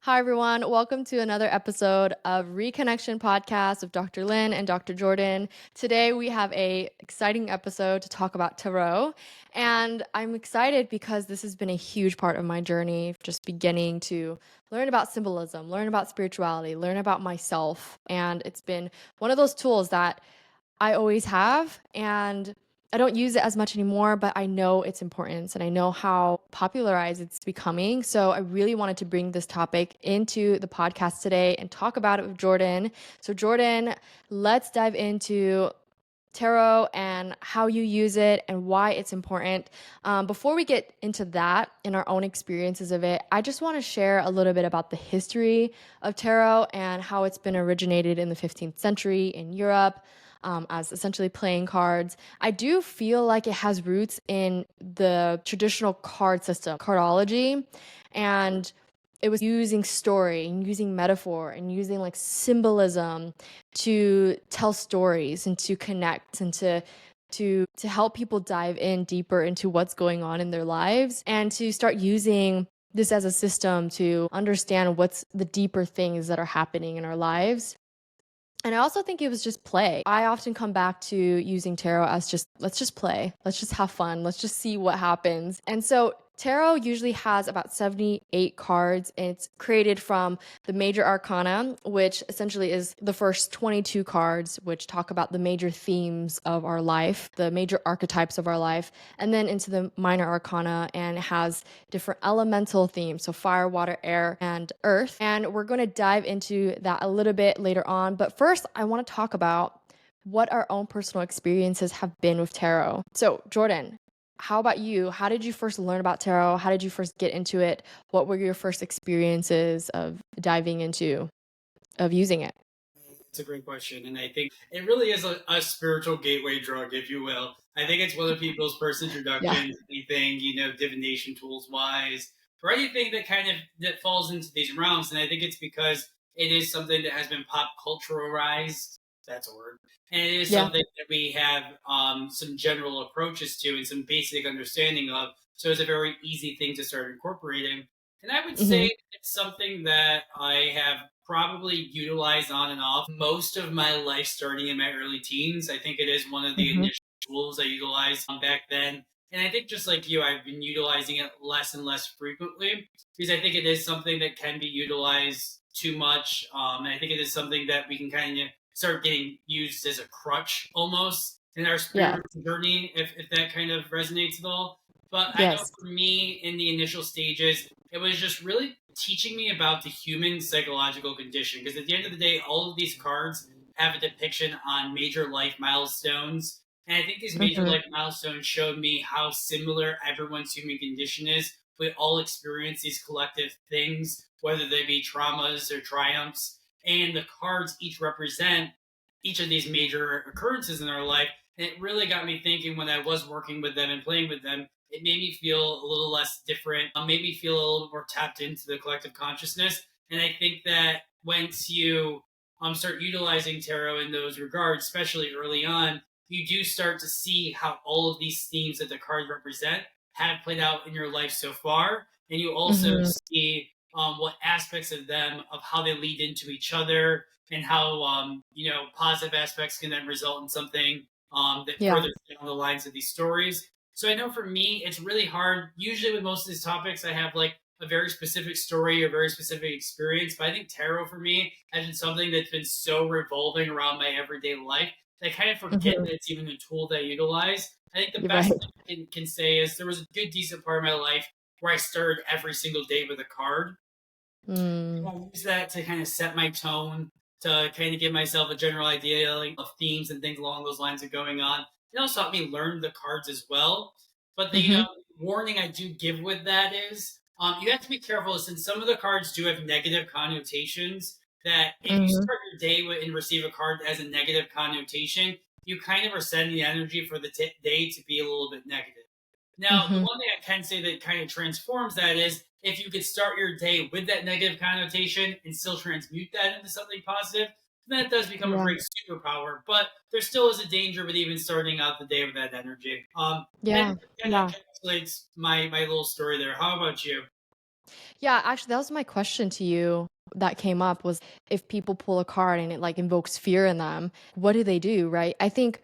Hi, everyone. Welcome to another episode of Reconnection Podcast with Dr. Lynn and Dr. Jordan. Today, we have a exciting episode to talk about tarot. And I'm excited because this has been a huge part of my journey, just beginning to learn about symbolism, learn about spirituality, learn about myself. And it's been one of those tools that I always have, and I don't use it as much anymore, but I know its importance and I know how popularized it's becoming. So I really wanted to bring this topic into the podcast today and talk about it with Jordan. So, Jordan, let's dive into tarot and how you use it and why it's important. Before we get into that and our own experiences of it, I just want to share a little bit about the history of tarot and how it's been originated in the 15th century in Europe. As essentially playing cards. I do feel like it has roots in the traditional card system, cardology, and it was using story and using metaphor and using like symbolism to tell stories and to connect and to help people dive in deeper into what's going on in their lives and to start using this as a system to understand what's the deeper things that are happening in our lives. And I also think it was just play. I often come back to using tarot as just, let's just play. Let's just have fun. Let's just see what happens. And so tarot usually has about 78 cards, and it's created from the major arcana, which essentially is the first 22 cards, which talk about the major themes of our life, the major archetypes of our life, and then into the minor arcana, and it has different elemental themes. So fire, water, air, and earth. And we're going to dive into that a little bit later on. But first, I want to talk about what our own personal experiences have been with tarot. So, Jordan, how about you? How did you first learn about tarot? How did you first get into it? What were your first experiences of diving into, of using it? It's a great question. And I think it really is a spiritual gateway drug, if you will. I think it's one of people's first Yeah. introductions, anything, divination tools wise, or anything that kind of that falls into these realms. And I think it's because it is something that has been pop culturalized. That's a word. And it is Yeah. something that we have some general approaches to and some basic understanding of. So it's a very easy thing to start incorporating. And I would Mm-hmm. say it's something that I have probably utilized on and off most of my life starting in my early teens. I think it is one of the Mm-hmm. initial tools I utilized back then. And I think just like you, I've been utilizing it less and less frequently because I think it is something that can be utilized too much. And I think it is something that we can kind of start getting used as a crutch almost in our Yeah. spiritual journey, if that kind of resonates at all. But I know Yes. for me in the initial stages, it was just really teaching me about the human psychological condition. Because at the end of the day, all of these cards have a depiction on major life milestones. And I think these major Mm-hmm. life milestones showed me how similar everyone's human condition is. We all experience these collective things, whether they be traumas or triumphs. And the cards each represent each of these major occurrences in our life. And it really got me thinking when I was working with them and playing with them, it made me feel a little less different, made me feel a little bit more tapped into the collective consciousness. And I think that once you start utilizing tarot in those regards, especially early on, you do start to see how all of these themes that the cards represent have played out in your life so far. And you also Mm-hmm. see what aspects of them, of how they lead into each other, and how, positive aspects can then result in something that Yeah. further down the lines of these stories. So I know for me, it's really hard. Usually, with most of these topics, I have like a very specific story or very specific experience. But I think tarot for me has been something that's been so revolving around my everyday life that I kind of forget Mm-hmm. that it's even a tool that I utilize. I think the You're best right. thing I can say is there was a good, decent part of my life where I started every single day with a card. Mm. I use that to kind of set my tone, to kind of give myself a general idea like, of themes and things along those lines are going on. It also helped me learn the cards as well. But the Mm-hmm. warning I do give with that is you have to be careful since some of the cards do have negative connotations. That if you Mm-hmm. start your day with, and receive a card that has a negative connotation, you kind of are setting the energy for the day to be a little bit negative. Now, the Mm-hmm. one thing I can say that kind of transforms that is if you could start your day with that negative connotation and still transmute that into something positive, then that does become a Yeah. great superpower. But there still is a danger with even starting out the day with that energy. And Yeah. kind of Yeah. encapsulates my little story there. How about you? Yeah, actually, that was my question to you that came up was if people pull a card and it like invokes fear in them, what do they do, right? I think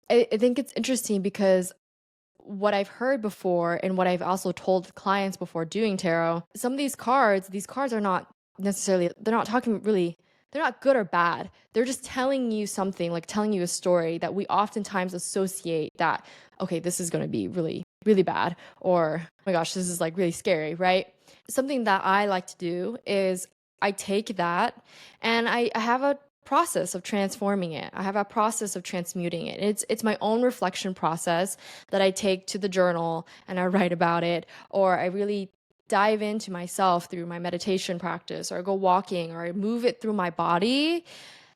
it's interesting because what I've heard before and what I've also told clients before doing tarot, some of these cards are not necessarily, they're not talking really, they're not good or bad. They're just telling you something, like telling you a story that we oftentimes associate that, okay, this is going to be really, really bad, or oh my gosh, this is like really scary, right? Something that I like to do is I take that and I have a process of transforming it. I have a process of transmuting it. It's my own reflection process that I take to the journal and I write about it, or I really dive into myself through my meditation practice, or I go walking, or I move it through my body,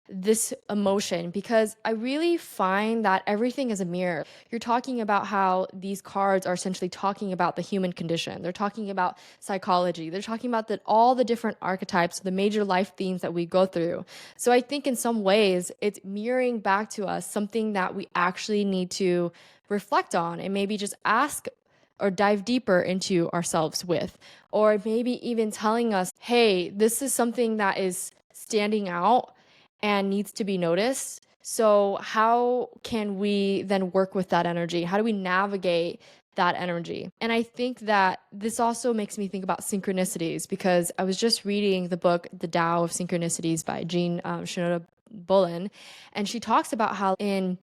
this emotion, because I really find that everything is a mirror. You're talking about how these cards are essentially talking about the human condition. They're talking about psychology. They're talking about all the different archetypes, the major life themes that we go through. So I think in some ways it's mirroring back to us something that we actually need to reflect on and maybe just ask or dive deeper into ourselves with, or maybe even telling us, hey, this is something that is standing out and needs to be noticed. So, how can we then work with that energy? How do we navigate that energy? And I think that this also makes me think about synchronicities because I was just reading the book, The Tao of Synchronicities by Jean Shinoda Bolin, and she talks about how in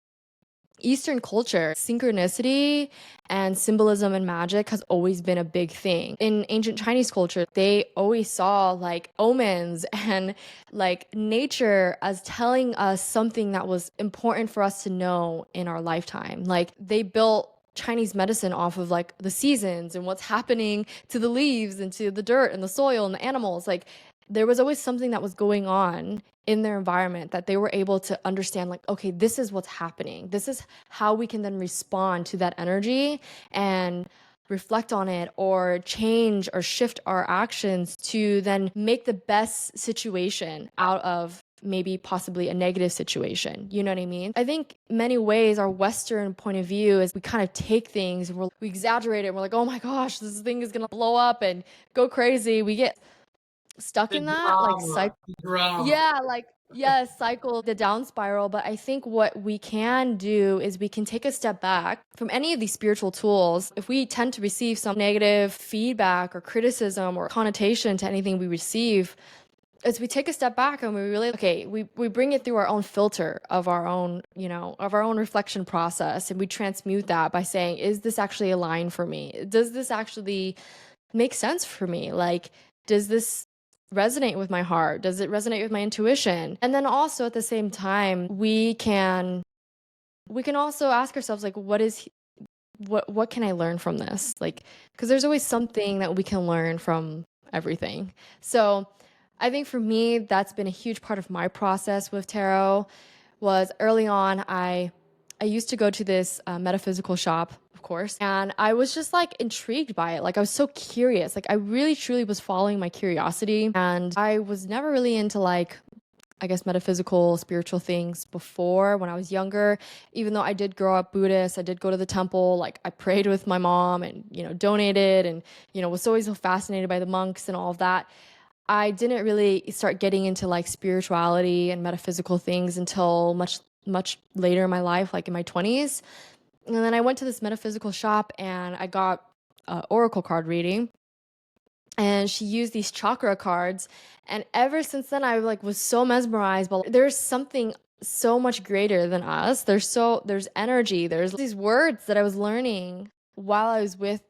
Eastern culture, synchronicity and symbolism and magic has always been a big thing. In ancient Chinese culture, they always saw like omens and like nature as telling us something that was important for us to know in our lifetime. Like they built Chinese medicine off of like the seasons and what's happening to the leaves and to the dirt and the soil and the animals. Like there was always something that was going on in their environment that they were able to understand, like, okay, this is what's happening. This is how we can then respond to that energy and reflect on it or change or shift our actions to then make the best situation out of maybe possibly a negative situation. You know what I mean? I think many ways our Western point of view is we kind of take things and we exaggerate it and we're like, oh my gosh, this thing is gonna blow up and go crazy. We get stuck The in that like drama, the drama. yeah, like yes, cycle the down spiral, but I think what we can do is we can take a step back from any of these spiritual tools. If we tend to receive some negative feedback or criticism or connotation to anything we receive, as we take a step back and we really okay, we bring it through our own filter of our own, of our own reflection process, and we transmute that by saying, is this actually a line for me? Does this actually make sense for me? Like, does this resonate with my heart? Does it resonate with my intuition? And then also at the same time, we can also ask ourselves like what can I learn from this? Like because there's always something that we can learn from everything. So, I think for me that's been a huge part of my process with tarot was early on I used to go to this metaphysical shop, of course, and I was just like intrigued by it. Like I was so curious. Like I really truly was following my curiosity, and I was never really into like I guess metaphysical, spiritual things before when I was younger. Even though I did grow up Buddhist, I did go to the temple, like I prayed with my mom and, donated and, was always so fascinated by the monks and all of that. I didn't really start getting into like spirituality and metaphysical things until much, much later in my life, like in my 20s. And then I went to this metaphysical shop and I got oracle card reading, and she used these chakra cards, and ever since then I like was so mesmerized. But there's something so much greater than us. There's energy, there's these words that I was learning while I was with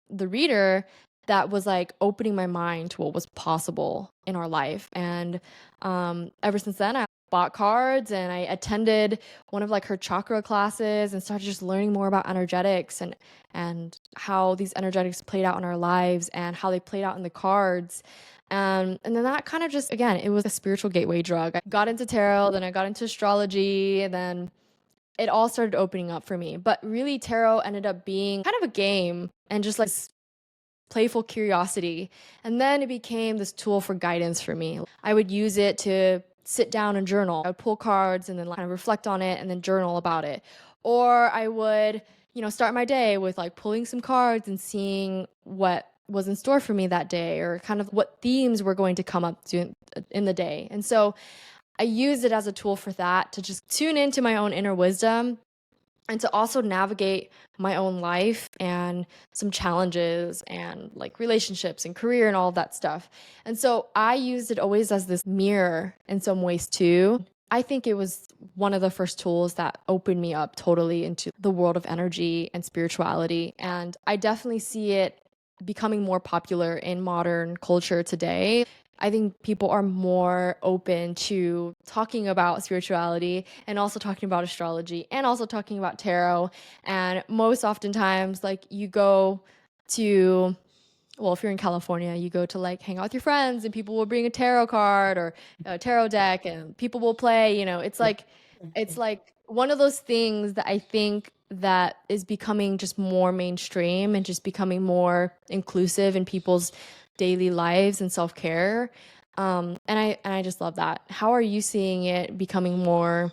the reader that was like opening my mind to what was possible in our life. And ever since then, I bought cards and I attended one of like her chakra classes and started just learning more about energetics and how these energetics played out in our lives and how they played out in the cards. And then that kind of just again, it was a spiritual gateway drug. I got into tarot, then I got into astrology, and then it all started opening up for me. But really, tarot ended up being kind of a game and just like playful curiosity. And then it became this tool for guidance for me. I would use it to sit down and journal. I would pull cards and then kind of reflect on it and then journal about it. Or I would, start my day with like pulling some cards and seeing what was in store for me that day, or kind of what themes were going to come up in the day. And so I use it as a tool for that, to just tune into my own inner wisdom and to also navigate my own life and some challenges and like relationships and career and all of that stuff. And so I used it always as this mirror in some ways too. I think it was one of the first tools that opened me up totally into the world of energy and spirituality. And I definitely see it becoming more popular in modern culture today. I think people are more open to talking about spirituality and also talking about astrology and also talking about tarot. And most oftentimes, like you go to, well, if you're in California, you go to like hang out with your friends and people will bring a tarot card or a tarot deck and people will play, it's like one of those things that I think that is becoming just more mainstream and just becoming more inclusive in people's daily lives and self-care. And I just love that. How are you seeing it becoming more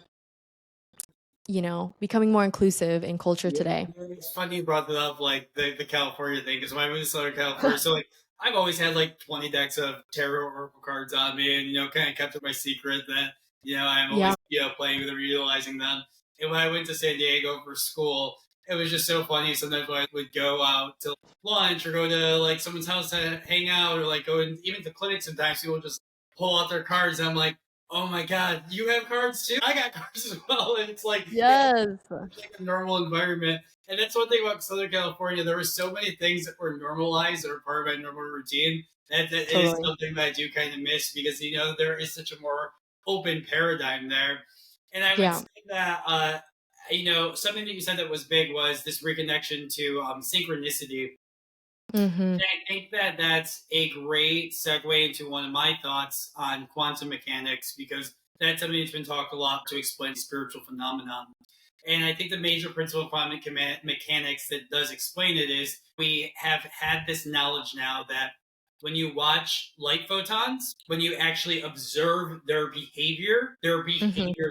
inclusive in culture Yeah, today? it's funny you brought that up, like the California thing, because when I moved to Southern California, so like I've always had like 20 decks of tarot oracle cards on me, and kind of kept it my secret that I'm always Yeah, playing with them, utilizing them. And when I went to San Diego for school, it was just so funny. Sometimes when I would go out to lunch or go to like someone's house to hang out, or like go in, even to clinics, sometimes people just pull out their cards, and I'm like, oh my god, you have cards too? I got cards as well, and it's like yes, like a normal environment. And that's one thing about Southern California. There were so many things that were normalized that were part of my normal routine. That is totally. something that I do kind of miss, because there is such a more open paradigm there. And I would Yeah. say that something that you said that was big was this reconnection to synchronicity. Mhm. And I think that that's a great segue into one of my thoughts on quantum mechanics, because that's something that's been talked a lot to explain spiritual phenomenon. And I think the major principle of quantum mechanics that does explain it is we have had this knowledge now that when you watch light photons, when you actually observe their Mhm. behavior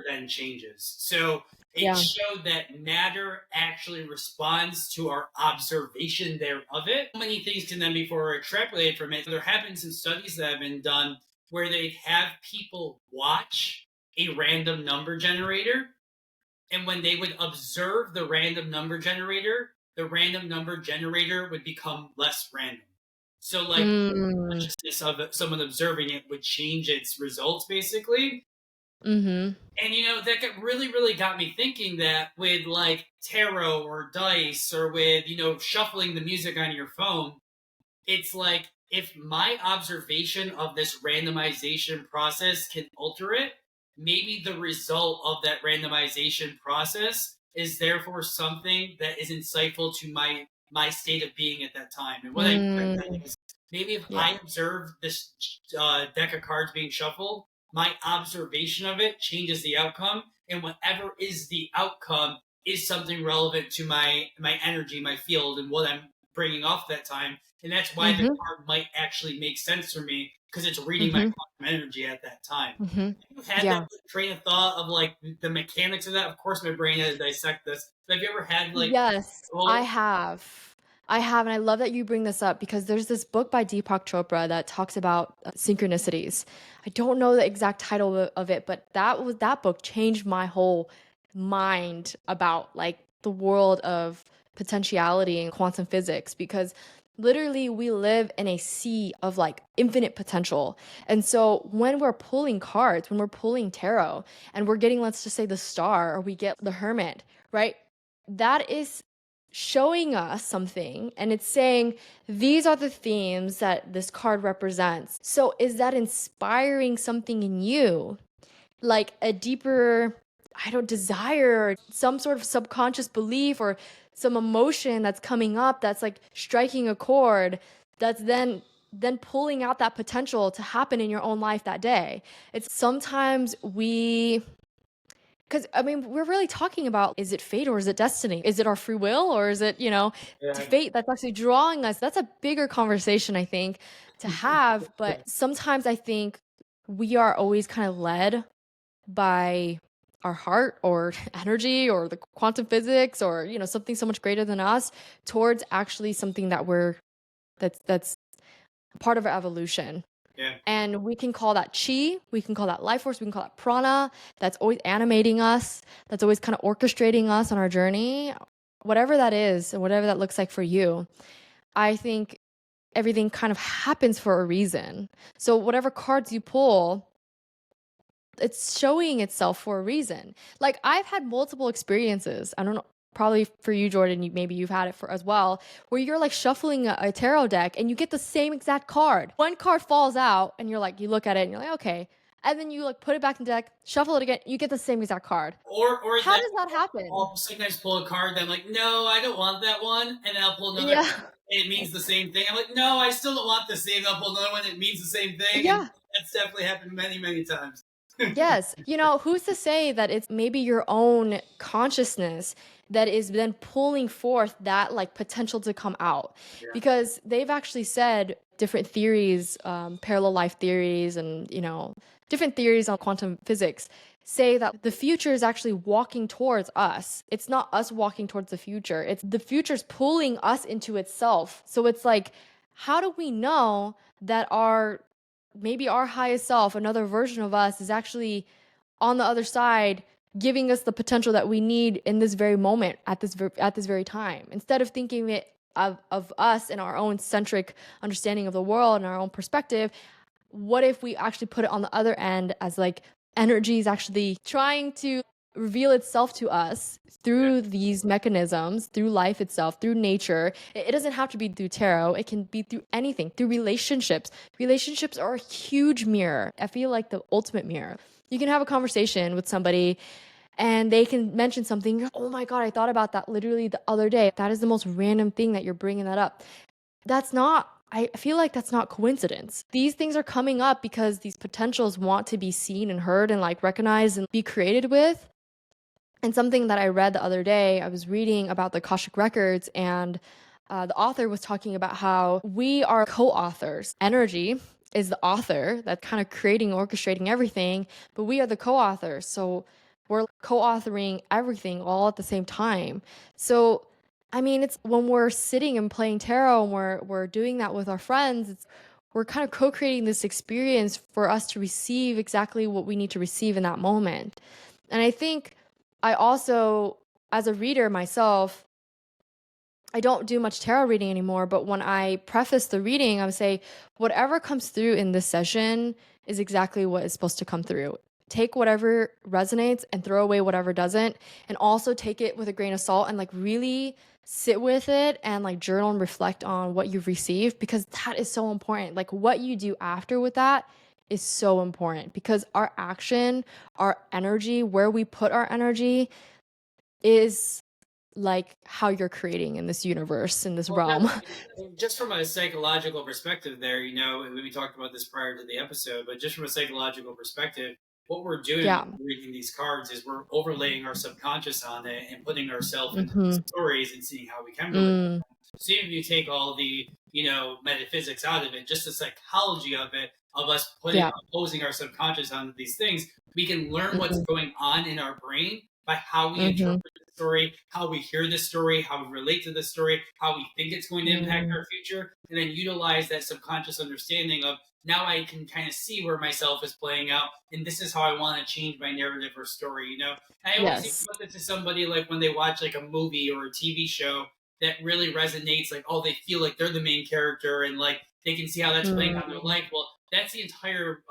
then changes. So it Yeah. showed that matter actually responds to our observation there of it. Many things can then be further extrapolated from it. There have been some studies that have been done where they have people watch a random number generator, and when they would observe the random number generator would become less random. So, like, the Mm. consciousness of someone observing it would change its results, basically. Mhm. And that really, really got me thinking that with like tarot or dice, or with shuffling the music on your phone, it's like if my observation of this randomization process can alter it, maybe the result of that randomization process is therefore something that is insightful to my state of being at that time. And what I mean by Mm. that is, maybe if Yeah. I observe this deck of cards being shuffled, my observation of it changes the outcome, and whatever is the outcome is something relevant to my energy, my field, and what I'm bringing off that time. And that's why the Mhm. card might actually make sense for me, because it's reading my Mhm. quantum energy at that time. Mhm. Have you had that Yeah. train of thought of like the mechanics of that? Of course, my brain had to dissect this. But have you ever had like, Yes, I well, have. I have, and I love that you bring this up because there's this book by Deepak Chopra that talks about synchronicities. I don't know the exact title of it, but that book changed my whole mind about like the world of potentiality and quantum physics, because literally we live in a sea of like infinite potential. And so when we're pulling cards, when we're pulling tarot and we're getting, let's just say, the star, or we get the hermit, right? That is showing us something, and it's saying these are the themes that this card represents. So is that inspiring something in you, like a deeper, I don't, desire, or some sort of subconscious belief or some emotion that's coming up, that's like striking a chord, that's then pulling out that potential to happen in your own life that day. It's sometimes we, because I mean, we're really talking about, is it fate or is it destiny? Is it our free will, or is it, yeah, fate that's actually drawing us? That's a bigger conversation, I think, to have. But sometimes I think we are always kind of led by our heart or energy or the quantum physics, or, something so much greater than us, towards actually something that we're that's part of our evolution. Yeah. And we can call that chi, we can call that life force, we can call that prana, that's always animating us, that's always kind of orchestrating us on our journey. Whatever that is, and whatever that looks like for you, I think everything kind of happens for a reason. So whatever cards you pull, it's showing itself for a reason. Like I've had multiple experiences. I don't know, probably for you, Jordan, maybe you've had it for as well, where you're like shuffling a tarot deck and you get the same exact card. One card falls out and you're like, you look at it and you're like, okay. And then you like put it back in the deck, shuffle it again, you get the same exact card. Or How that does that happen? I'll sometimes pull a card that I'm like, no, I don't want that one, and then I'll pull another Yeah. card. And it means the same thing. I'm like, no, I still don't want the same. I'll pull another one. It means the same thing, and Yeah. that's definitely happened many, many times. Yes. Who's to say that it's maybe your own consciousness that is then pulling forth that like potential to come out? Yeah. Because they've actually said different theories, parallel life theories, and, different theories on quantum physics say that the future is actually walking towards us. It's not us walking towards the future. It's the future's pulling us into itself. So it's like, how do we know that maybe our highest self, another version of us, is actually on the other side, giving us the potential that we need in this very moment, at this very time, instead of thinking it of us and our own centric understanding of the world and our own perspective. What if we actually put it on the other end as like energy is actually trying to reveal itself to us Yeah. through these mechanisms, through life itself, through nature. It doesn't have to be through tarot. It can be through anything, through relationships. Relationships are a huge mirror. I feel like the ultimate mirror. You can have a conversation with somebody and they can mention something. Oh my God, I thought about that literally the other day. That is the most random thing that you're bringing that up. I feel like that's not coincidence. These things are coming up because these potentials want to be seen and heard and like recognized and be created with. And something that I read the other day, I was reading about the Akashic Records, and the author was talking about how we are co authors. Energy is the author that's kind of creating, orchestrating everything, but we are the co authors. So we're co authoring everything all at the same time. So, I mean, it's when we're sitting and playing tarot and we're doing that with our friends, we're kind of co creating this experience for us to receive exactly what we need to receive in that moment. And I think I also, as a reader myself, I don't do much tarot reading anymore, but when I preface the reading, I would say, whatever comes through in this session is exactly what is supposed to come through. Take whatever resonates and throw away whatever doesn't. And also take it with a grain of salt and like really sit with it and like journal and reflect on what you've received, because that is so important. Like what you do after with that is so important, because our action, our energy, where we put our energy is like how you're creating in this universe, in this Well, realm. definitely. And just from a psychological perspective, there, we talked about this prior to the episode, but just from a psychological perspective, what we're doing when Yeah. we're reading these cards is we're overlaying our subconscious on it and putting ourselves into these Mhm. stories and seeing how we can relate. Mm. See if you take all the metaphysics out of it, just the psychology of it, of us putting Yeah. opposing our subconscious onto these things, we can learn what's Mhm. going on in our brain by how we Mhm. interpret the story, how we hear the story, how we relate to the story, how we think it's going to impact Mm. our future, and then utilize that subconscious understanding of now I can kind of see where myself is playing out, and this is how I want to change my narrative or story. I always think Yes. about this to somebody like when they watch like a movie or a TV show that really resonates, like, oh, they feel like they're the main character and like they can see how that's playing on their Mm. life. Well, that's the entire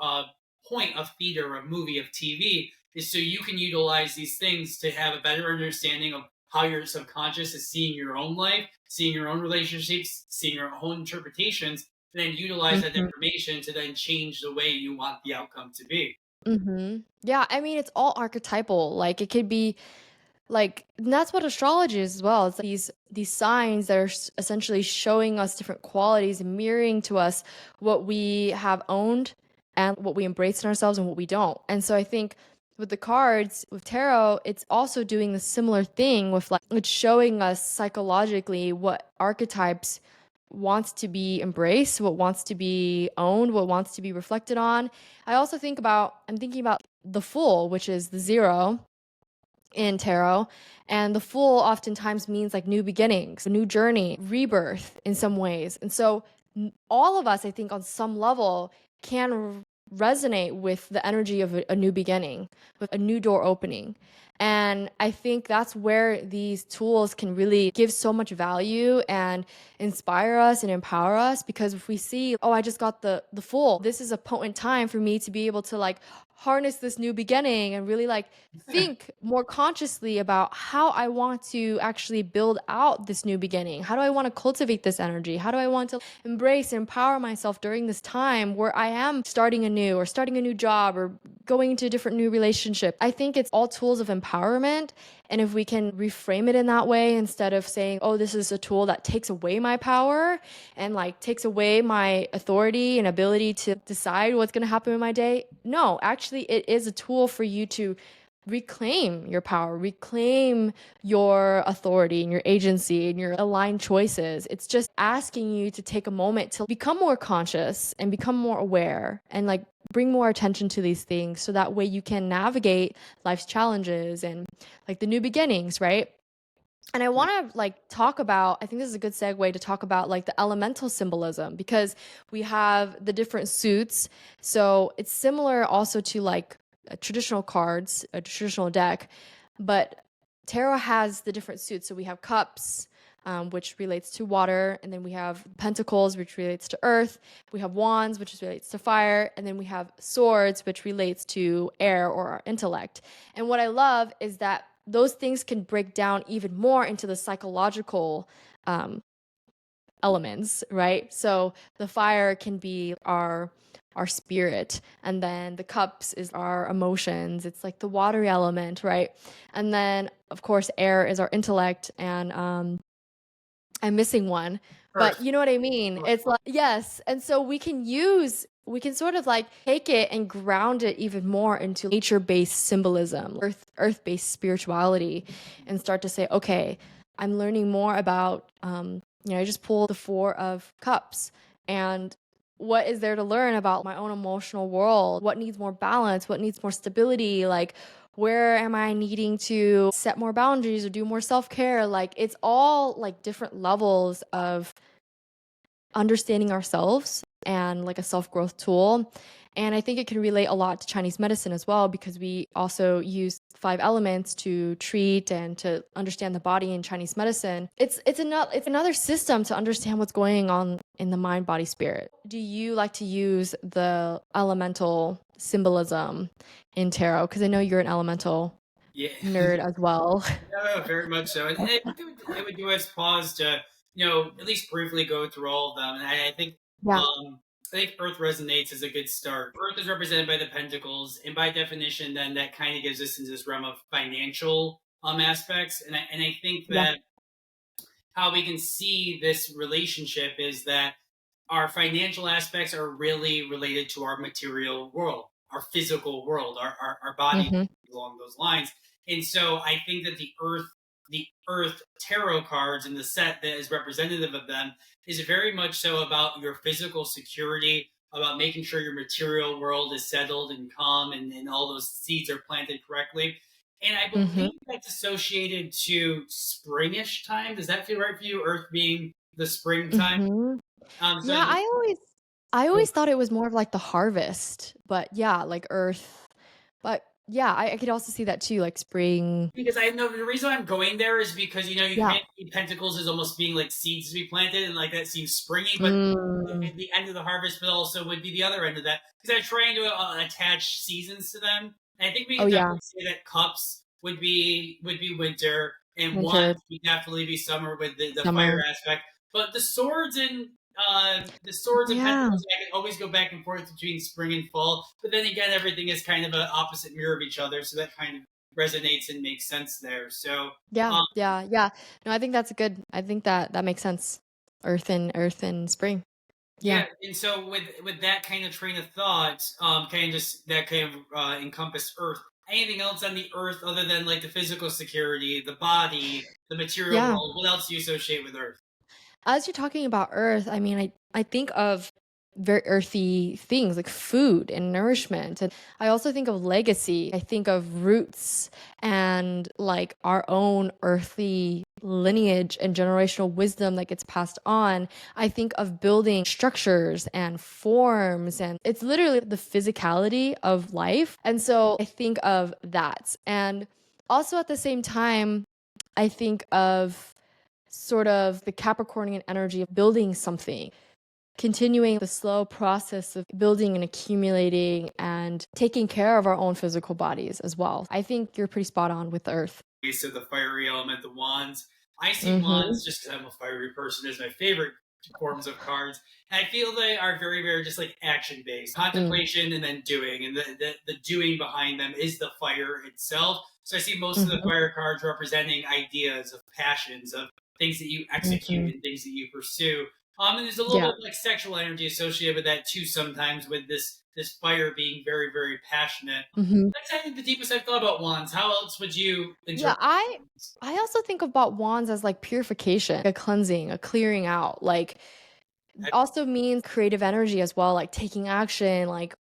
point of theater, of movie, of TV, is so you can utilize these things to have a better understanding of how your subconscious is seeing your own life, seeing your own relationships, seeing your own interpretations, and then utilize that Mhm. information to then change the way you want the outcome to be. Mhm. Yeah, I mean, it's all archetypal. Like it could be like, and that's what astrology is as well. It's these signs that are essentially showing us different qualities and mirroring to us what we have owned and what we embrace in ourselves and what we don't. And so I think with the cards, with tarot, it's also doing the similar thing with like it's showing us psychologically what archetypes wants to be embraced, what wants to be owned, what wants to be reflected on. I'm thinking about the Fool, which is the zero in tarot. And the Fool oftentimes means like new beginnings, a new journey, rebirth in some ways. And so all of us, I think, on some level, can resonate with the energy of a new beginning, with a new door opening. And I think that's where these tools can really give so much value and inspire us and empower us. Because if we see, oh, I just got the full, this is a potent time for me to be able to like harness this new beginning and really like think more consciously about how I want to actually build out this new beginning. How do I want to cultivate this energy? How do I want to embrace and empower myself during this time where I am starting anew or starting a new job or going into a different new relationship? I think it's all tools of empowerment. And if we can reframe it in that way, instead of saying, oh, this is a tool that takes away my power and like takes away my authority and ability to decide what's going to happen in my day. No, actually, it is a tool for you to reclaim your power, reclaim your authority and your agency and your aligned choices. It's just asking you to take a moment to become more conscious and become more aware and like bring more attention to these things so that way you can navigate life's challenges and like the new beginnings, right? And I want to like talk about, I think this is a good segue to talk about like the elemental symbolism because we have the different suits. So it's similar also to like traditional cards, a traditional deck, but tarot has the different suits. So we have cups, which relates to water, and then we have pentacles, which relates to earth. We have wands, which relates to fire, and then we have swords, which relates to air or our intellect. And what I love is that those things can break down even more into the psychological elements, right? So the fire can be our spirit, and then the cups is our emotions. It's like the watery element, right? And then of course air is our intellect, and I'm missing one, but Earth. you know what I mean? It's like, yes. And so we can sort of like take it and ground it even more into nature-based symbolism, earth-based spirituality, and start to say, okay, I'm learning more about, I just pulled the Four of Cups, and what is there to learn about my own emotional world? What needs more balance? What needs more stability? Like, where am I needing to set more boundaries or do more self-care? Like it's all like different levels of understanding ourselves and like a self-growth tool. And I think it can relate a lot to Chinese medicine as well because we also use five elements to treat and to understand the body in Chinese medicine. It's another system to understand what's going on in the mind, body, spirit. Do you like to use the elemental symbolism in tarot? Because I know you're an elemental Yeah. nerd as well. No, very much so. And it would do us pause to, at least briefly go through all of them. And Yeah. I think Earth resonates as a good start. Earth is represented by the Pentacles, and by definition, then that kind of gives us into this realm of financial aspects. And I think Yeah. that how we can see this relationship is that our financial aspects are really related to our material world, our physical world, our body Hmm. along those lines. And so I think that the Earth tarot cards and the set that is representative of them is very much so about your physical security, about making sure your material world is settled and calm and all those seeds are planted correctly. And I Hmm. believe that's associated to springish time. Does that feel right for you? Earth being the springtime. Hmm. So Yeah, I always thought it was more of like the harvest, but yeah, like earth. But yeah, I could also see that too, like spring. because I know the reason I'm going there is because you Yeah. can't see pentacles as almost being like seeds to be planted, and like that seems springy, but Mm. at the end of the harvest, but also would be the other end of that because I'm trying to attach seasons to them. And I think we Oh could yeah, definitely say that cups would be winter, and winter, wands would definitely be summer with the fire summer. aspect. But the swords and Yeah. pentacles, I can always go back and forth between spring and fall. But then again, everything is kind of an opposite mirror of each other, so that kind of resonates and makes sense there. So Yeah, um, yeah, yeah. No, I think that's good. I think that makes sense. Earth and spring. Yeah. yeah, and so with that kind of train of thought, kind of just that kind of encompass Earth. Anything else on the Earth other than like the physical security, the body, the material Yeah. world? What else do you associate with Earth? As you're talking about earth, I mean, I think of very earthy things like food and nourishment. And I also think of legacy. I think of roots and like our own earthy lineage and generational wisdom that gets passed on, I think of building structures and forms, and it's literally the physicality of life. And so I think of that. And also at the same time, I think of sort of the Capricornian energy of building something, continuing the slow process of building and accumulating and taking care of our own physical bodies as well. I think you're pretty spot on with the earth. So the fiery element, the wands. I see Mhm. wands just because I'm a fiery person is my favorite forms of cards. And I feel they are very, very just like action based, Mm. contemplation and then doing, and the doing behind them is the fire itself. So I see most of the Mhm. fire cards representing ideas of passions, of things that you execute Mhm. and things that you pursue. And there's a little Yeah. bit like sexual energy associated with that too. Sometimes with this fire being very, very passionate. Mhm. That's I think the deepest I've thought about wands. How else would you Yeah, interpret I also think about wands as like purification, a cleansing, a clearing out. Like I also means creative energy as well, like taking action, like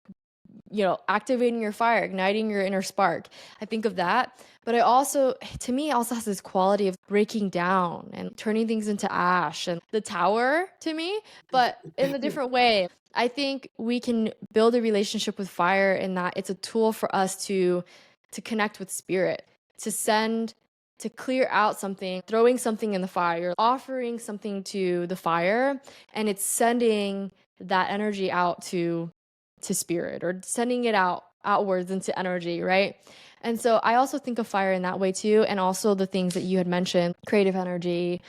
activating your fire, igniting your inner spark. I think of that. But I also, to me, it also has this quality of breaking down and turning things into ash and the tower to me, but in a different way. I think we can build a relationship with fire in that it's a tool for us to connect with spirit, to send to clear out something, throwing something in the fire, offering something to the fire, and it's sending that energy out to spirit or sending it outwards into energy, right? And so I also think of fire in that way too, and also the things that you had mentioned: creative energy,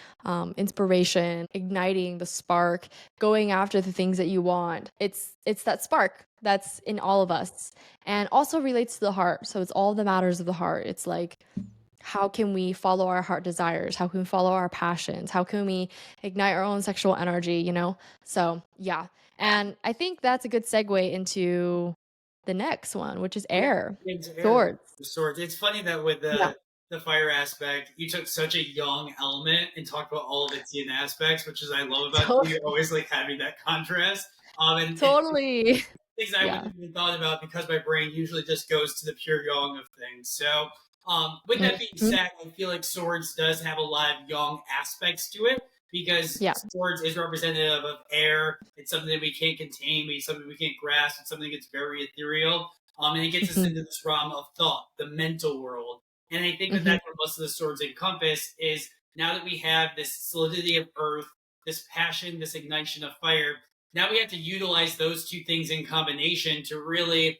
inspiration, igniting the spark, going after the things that you want. It's that spark that's in all of us, and also relates to the heart. So it's all the matters of the heart. It's like, how can we follow our heart desires? How can we follow our passions? How can we ignite our own sexual energy? So, yeah. And I think that's a good segue into the next one, which is yeah, air, it's air, swords. the swords. It's funny that with Yeah. the fire aspect, you took such a young element and talked about all of its yin aspects, which is I love about To- you. You're always like having that contrast. And totally. things I Yeah. wouldn't even thought about because my brain usually just goes to the pure yang of things. So, with that being Mhm. said, I feel like swords does have a lot of yang aspects to it because Yeah. swords is representative of air. It's something that we can't contain. It's something we can't grasp. It's something that's very ethereal. And it gets us Mhm. into this realm of thought, the mental world. And I think that Mhm. that's what most of the swords encompass is now that we have this solidity of earth, this passion, this ignition of fire, now we have to utilize those two things in combination to really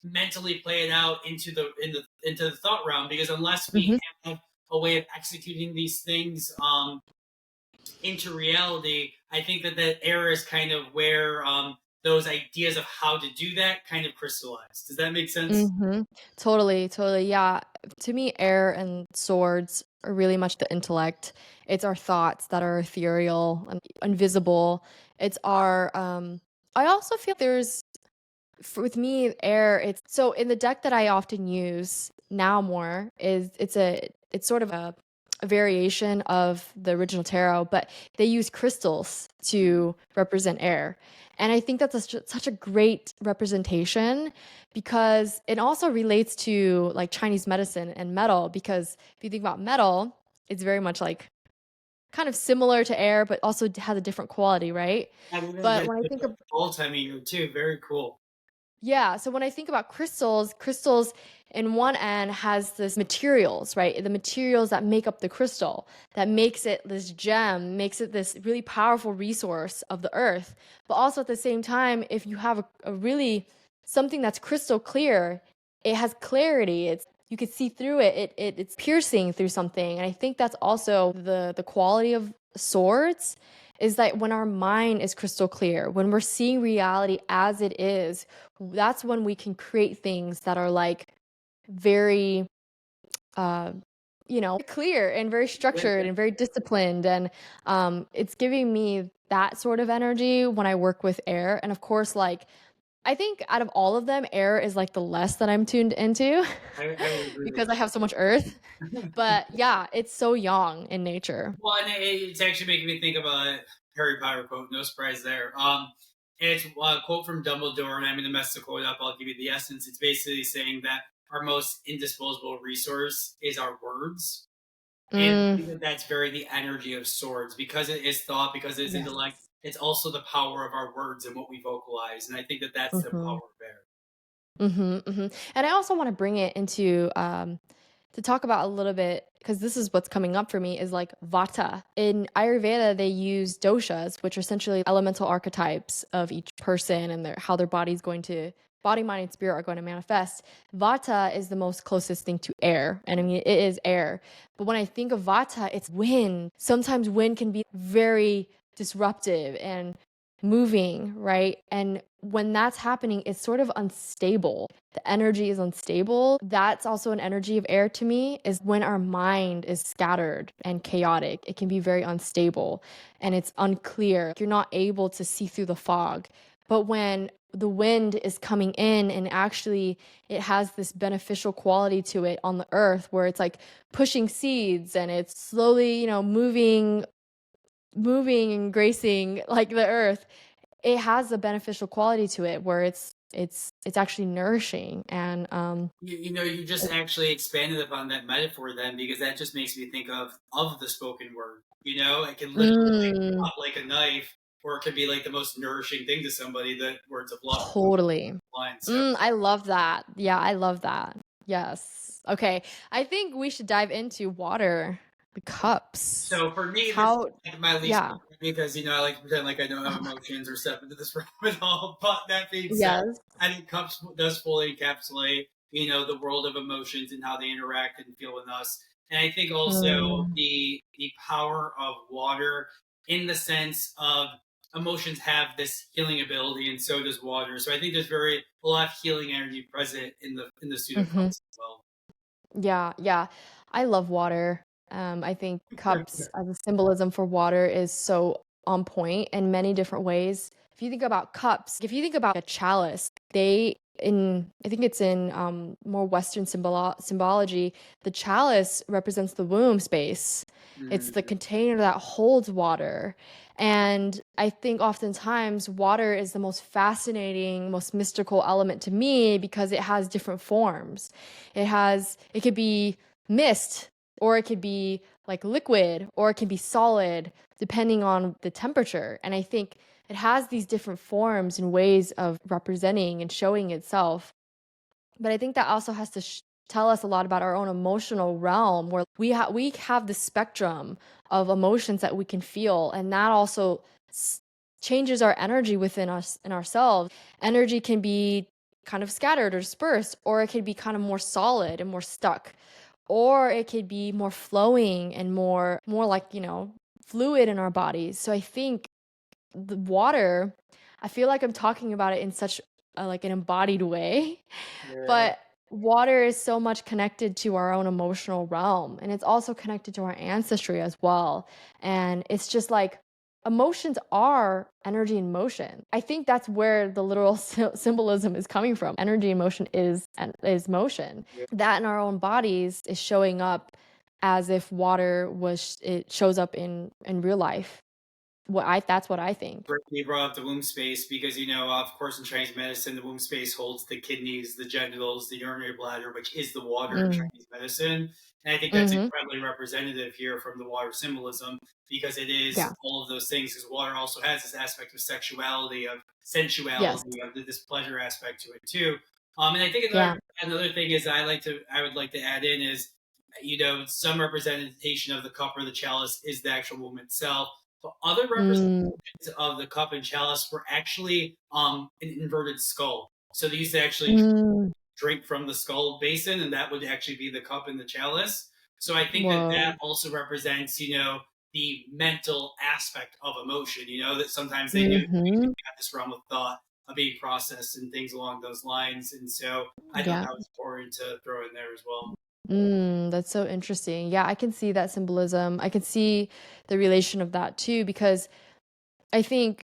mentally play it out into the thought realm because unless we Mhm. have a way of executing these things into reality, I think that that era is kind of where those ideas of how to do that kind of crystallize. Does that make sense? Mhm. Totally, totally. Yeah. To me, air and swords are really much the intellect. It's our thoughts that are ethereal and invisible. It's our I also feel with me, air, it's so in the deck that I often use now more is it's sort of a variation of the original tarot, but they use crystals Mm. to represent air. And I think that's such a great representation because it also relates to like Chinese medicine and metal. Because if you think about metal, it's very much like kind of similar to air, but also has a different quality, right? I mean, But that's when I think of old timey too. Very cool. Yeah, so when I think about crystals, crystals in one end has this materials, right? The materials that make up the crystal, that makes it this gem, makes it this really powerful resource of the earth. But also at the same time, if you have a really something that's crystal clear, it has clarity. It's you could see through it. It's piercing through something. And I think that's also the quality of swords is that when our mind is crystal clear, when we're seeing reality as it is, that's when we can create things that are like very uh clear and very structured and very disciplined, and it's giving me that sort of energy when I work with air. And of course, like, I think out of all of them, air is like the less that I'm tuned into I would agree with because I have so much earth. that. But yeah, it's so yang in nature. Well, and it's actually making me think of a Harry Potter quote. No surprise there. It's a quote from Dumbledore, and I'm going to mess the quote up. I'll give you the essence. It's basically saying that our most indisposable resource is our words. And I Mm, think that that's very the energy of swords because it is thought, because it is yes. intellect. It's also the power of our words and what we vocalize, and I think that that's the Mhm. power of air. Mhm, mhm. And I also wanna bring it into, to talk about a little bit because this is what's coming up for me is like vata. In Ayurveda, they use doshas, which are essentially elemental archetypes of each person and how their body's going to body, mind, and spirit are going to manifest. Vata is the most closest thing to air, and I mean it is air. But when I think of vata, it's wind. Sometimes wind can be very disruptive and moving, right? And when that's happening, it's sort of unstable. The energy is unstable. That's also an energy of air to me, is when our mind is scattered and chaotic. It can be very unstable and it's unclear. You're not able to see through the fog. But when the wind is coming in and actually it has this beneficial quality to it on the earth where it's like pushing seeds and it's slowly, moving and gracing like the earth, it has a beneficial quality to it where it's actually nourishing and You just actually expanded upon that metaphor then, because that just makes me think of the spoken word. It can literally mm, cut like a knife, or it could be like the most nourishing thing to somebody. The words of love totally. line. So I love that. Yeah, I love that. Yes. Okay. I think we should dive into water, the cups. So for me, this is How like my least yeah. favorite because I like to pretend like I don't have emotions or step into this rabbit hole. But that being said, Yes. I think cups does fully encapsulate the world of emotions and how they interact and feel with us. And I think also Mm, the power of water in the sense of emotions have this healing ability, and so does water. So I think there's very a lot of healing energy present in the suit of mhm. cups as well. Yeah, yeah. I love water. I think cups as a symbolism for water is so on point in many different ways. If you think about cups, if you think about a chalice, I think it's in more Western symbology, the chalice represents the womb space. It's the Mm, container that holds water. And I think oftentimes water is the most fascinating, most mystical element to me because it has different forms. It could be mist, or it could be like liquid, or it can be solid, depending on the temperature. And I think it has these different forms and ways of representing and showing itself. But I think that also has to tell us a lot about our own emotional realm where we have the spectrum of emotions that we can feel, and that also s- changes our energy within us and ourselves. Energy can be kind of scattered or dispersed, or it could be kind of more solid and more stuck, or it could be more flowing and more like, fluid in our bodies. So I think the water, I feel like I'm talking about it in such like an embodied way, yeah. but water is so much connected to our own emotional realm, and it's also connected to our ancestry as well. And it's just like emotions are energy in motion. I think that's where the literal symbolism is coming from. Energy in motion is motion. That in our own bodies is showing up as if water was it shows up in real life. That's what I think. You brought up the womb space because, of course, in Chinese medicine, the womb space holds the kidneys, the genitals, the urinary bladder, which is the water in Mm. Chinese medicine. And I think that's Mhm. incredibly representative here from the water symbolism because it is Yeah. all of those things. Because water also has this aspect of sexuality, of Yes. sensuality, of this pleasure aspect to it too. And I think Yeah. another thing is I would like to add in is, some representation of the cup or the chalice is the actual womb itself, but other representations Mm. of the cup and chalice were actually an inverted skull. So they used to actually Mm. drink from the skull basin, and that would actually be the cup and the chalice. So I think that Whoa. that also represents, the mental aspect of emotion. That sometimes they do Mhm. have this realm of thought of being processed and things along those lines. And so I thought Yeah. that was important to throw in there as well. That's so interesting. Yeah, I can see that symbolism. I can see the relation of that too, because I think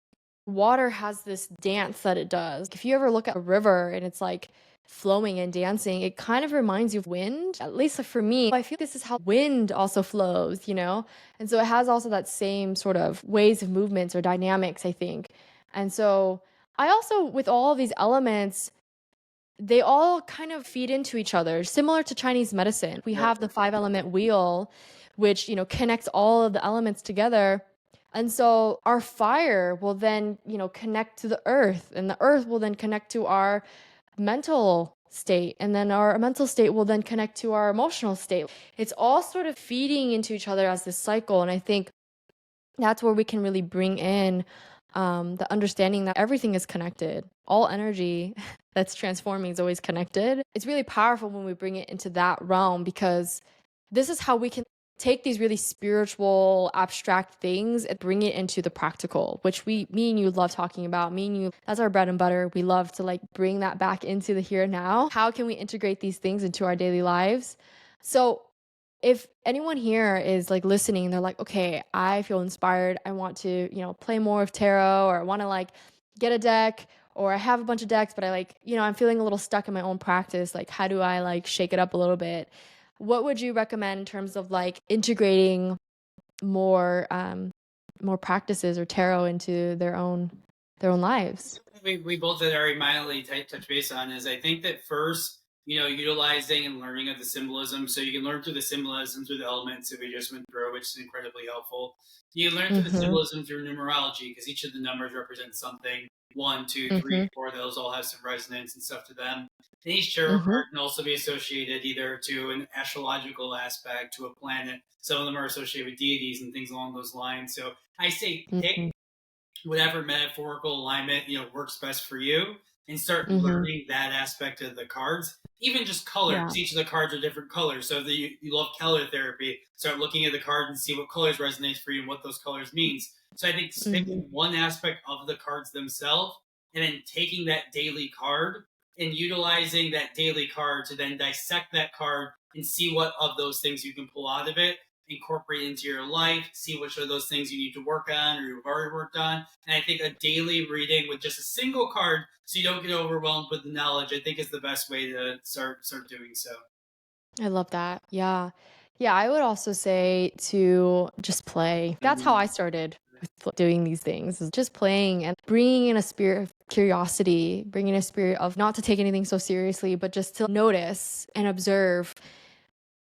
water has this dance that it does. If you ever look at a river and it's like flowing and dancing, it kind of reminds you of wind. At least for me, I feel this is how wind also flows. And so it has also that same sort of ways of movements or dynamics, I think. And so I also, with all of these elements, they all kind of feed into each other, similar to Chinese medicine. We Right. have the five element wheel, which, connects all of the elements together. And so our fire will then, connect to the earth, and the earth will then connect to our mental state. And then our mental state will then connect to our emotional state. It's all sort of feeding into each other as this cycle. And I think that's where we can really bring in the understanding that everything is connected. All energy that's transforming is always connected. It's really powerful when we bring it into that realm, because this is how we can take these really spiritual, abstract things and bring it into the practical, which me and you love talking about. Me and you, that's our bread and butter. We love to like bring that back into the here and now. How can we integrate these things into our daily lives? So if anyone here is like listening, they're like, okay, I feel inspired. I want to, play more of tarot, or I want to like get a deck, or I have a bunch of decks, but I like, I'm feeling a little stuck in my own practice. Like, how do I like shake it up a little bit? What would you recommend in terms of like integrating more, more practices or tarot into their own lives? We both had already mildly touch base on is I think that first, utilizing and learning of the symbolism. So you can learn through the symbolism through the elements that we just went through, which is incredibly helpful. You can learn through the Mhm. symbolism through numerology because each of the numbers represent something. One, two, three, Mhm. four, those all have some resonance and stuff to them. And each tarot Mhm. card can also be associated either to an astrological aspect, to a planet. Some of them are associated with deities and things along those lines. So I say pick Mhm. whatever metaphorical alignment works best for you, and start Mhm. learning that aspect of the cards. Even just color, Yeah. because each of the cards are different colors. So if you love color therapy, start looking at the card and see what colors resonates for you and what those colors means. So I think Mhm. picking one aspect of the cards themselves, and then taking that daily card and utilizing that daily card to then dissect that card and see what of those things you can pull out of it, incorporate into your life, see which of those things you need to work on or you've already worked on. And I think a daily reading with just a single card, so you don't get overwhelmed with the knowledge, I think is the best way to start doing so. I love that. Yeah. Yeah, I would also say to just play. That's how I started with doing these things, is just playing and bringing in a spirit of curiosity, bringing a spirit of not to take anything so seriously, but just to notice and observe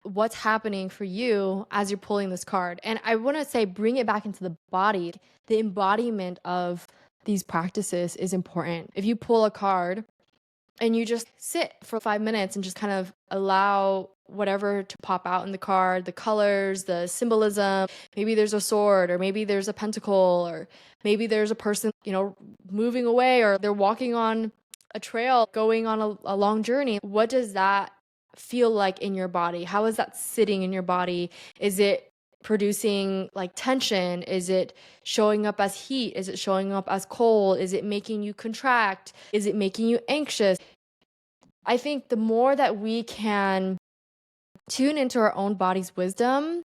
what's happening for you as you're pulling this card. And I want to say bring it back into the body. The embodiment of these practices is important. If you pull a card and you just sit for 5 minutes and just kind of allow whatever to pop out in the card, the colors, the symbolism. Maybe there's a sword, or maybe there's a pentacle, or maybe there's a person, moving away, or they're walking on a trail, going on a long journey. What does that feel like in your body? How is that sitting in your body? Is it producing like tension? Is it showing up as heat? Is it showing up as cold? Is it making you contract? Is it making you anxious? I think the more that we can tune into our own body's wisdom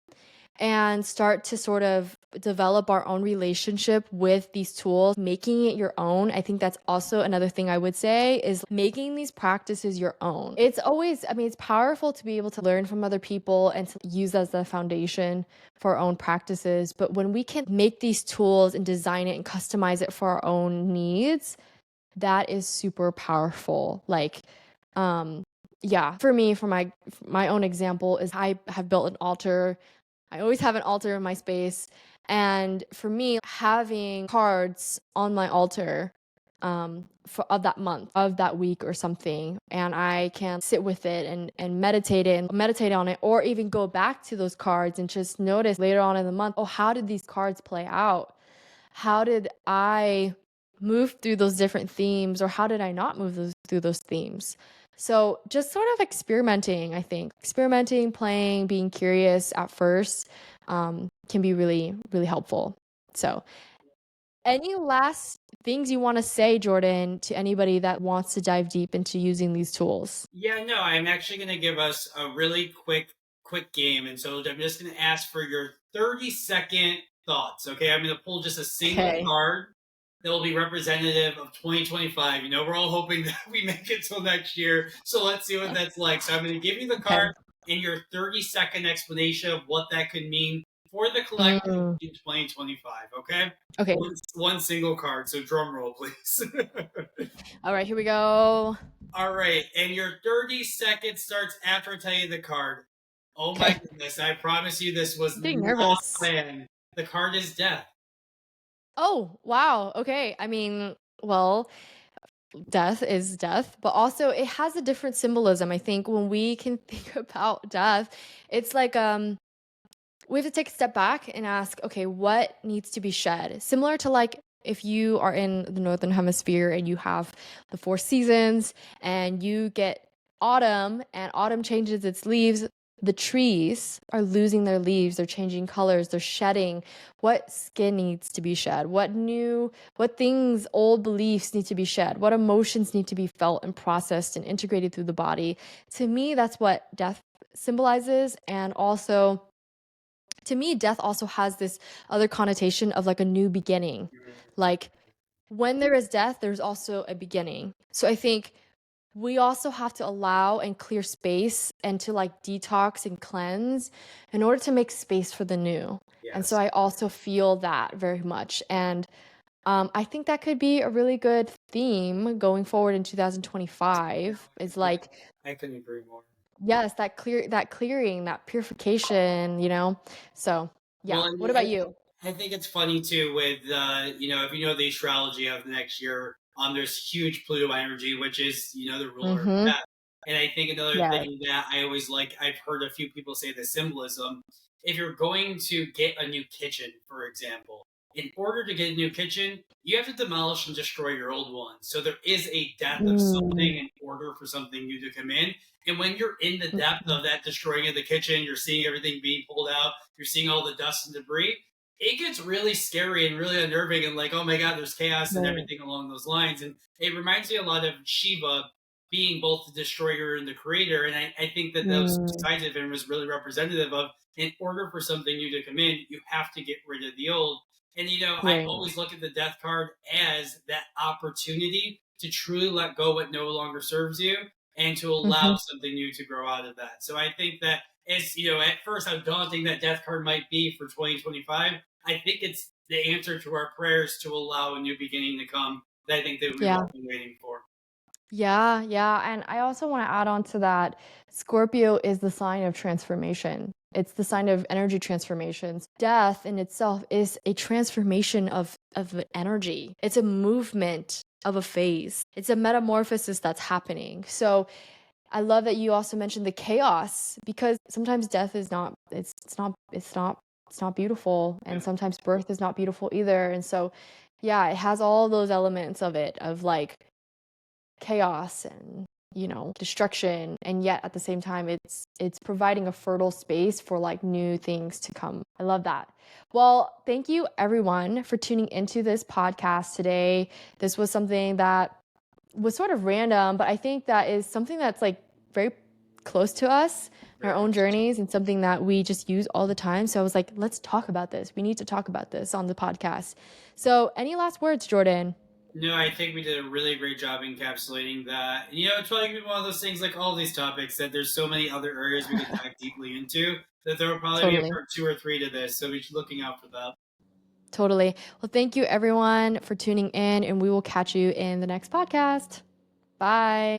and start to sort of develop our own relationship with these tools, making it your own. I think that's also another thing I would say, is making these practices your own. It's always, I mean, it's powerful to be able to learn from other people and to use as the foundation for our own practices. But when we can make these tools and design it and customize it for our own needs, that is super powerful. Like, um, yeah, for me, for my own example is I have built an altar. I always have an altar in my space, and for me, having cards on my altar, for of that month, of that week or something, and I can sit with it and meditate on it, or even go back to those cards and just notice later on in the month, oh, how did these cards play out? How did I move through those different themes, or how did I not move through those themes? So just sort of experimenting, I think. Experimenting, playing, being curious at first, can be really, really helpful. So, any last things you want to say, Jordan, to anybody that wants to dive deep into using these tools? Yeah, no, I'm actually going to give us a really quick game, and so I'm just going to ask for your 30-second thoughts. Okay, I'm going to pull just a single Okay. card that will be representative of 2025. We're all hoping that we make it till next year, so let's see what that's like. So I'm going to give you the card Okay. and your 30-second explanation of what that could mean for the collective Mm. in 2025. Okay, Okay. one single card. So drum roll, please. All right, here we go. All right, and your 30 seconds starts after I tell you the card. Oh my Okay. goodness! I promise you, this was I'm getting not nervous. planned. The card is death. Oh, wow. Okay. I mean, well, death is death, but also it has a different symbolism. I think when we can think about death, it's like we have to take a step back and ask, okay, what needs to be shed? Similar to like if you are in the northern hemisphere and you have the four seasons and you get autumn and autumn changes its leaves, the trees are losing their leaves, they're changing colors, they're shedding. What skin needs to be shed? What things, old beliefs need to be shed? What emotions need to be felt and processed and integrated through the body? To me, that's what death symbolizes. And also, to me, death also has this other connotation of like a new beginning. Like when there is death, there's also a beginning. So I think we also have to allow and clear space and to like detox and cleanse in order to make space for the new. And so Yes. I also feel that very much. And I think that could be a really good theme going forward in 2025 is like, I couldn't agree more. yes, that clearing, that purification, you know? So, Well, yeah. What about you? I think it's funny too with if you know the astrology of the next year, there's huge Pluto energy, which is the ruler of Mhm. death. And I think another Yeah. thing that I always like, I've heard a few people say the symbolism. If you're going to get a new kitchen, for example, in order to get a new kitchen, you have to demolish and destroy your old one. So there is a death of something Mm. in order for something new to come in. And when you're in the depth Mhm. of that destroying of the kitchen, you're seeing everything being pulled out, you're seeing all the dust and debris, it gets really scary and really unnerving and like, oh my god, there's chaos and Right. everything along those lines. And it reminds me a lot of Shiva being both the destroyer and the creator. And I think that those Mm. sides of him was really representative of, in order for something new to come in, you have to get rid of the old. And I Right. always look at the death card as that opportunity to truly let go what no longer serves you and to allow Mhm. something new to grow out of that. So I think that it's, at first how daunting that death card might be for 2025, I think it's the answer to our prayers to allow a new beginning to come that I think that we've Yeah. all been waiting for. Yeah, yeah, and I also wanna add on to that, Scorpio is the sign of transformation. It's the sign of energy transformations. Death in itself is a transformation of energy. It's a movement of a phase. It's a metamorphosis that's happening. So I love that you also mentioned the chaos because sometimes death is not it's not beautiful and Yeah. sometimes birth is not beautiful either. And so yeah, it has all those elements of it of like chaos and destruction, and yet at the same time it's providing a fertile space for like new things to come. I love that. Well, thank you everyone for tuning into this podcast today. This was something that was sort of random, but I think that is something that's like very close to us in our Very own much. journeys and something that we just use all the time. So I was like, let's talk about this. We need to talk about this on the podcast. So, any last words, Jordan? No, I think we did a really great job encapsulating that. And, it's probably gonna be one of those things like all these topics that there's so many other areas we could dive deeply into that there will probably be a Totally. part 2 or 3 to this. So be looking out for that. Totally. Well, thank you everyone for tuning in, and we will catch you in the next podcast. Bye.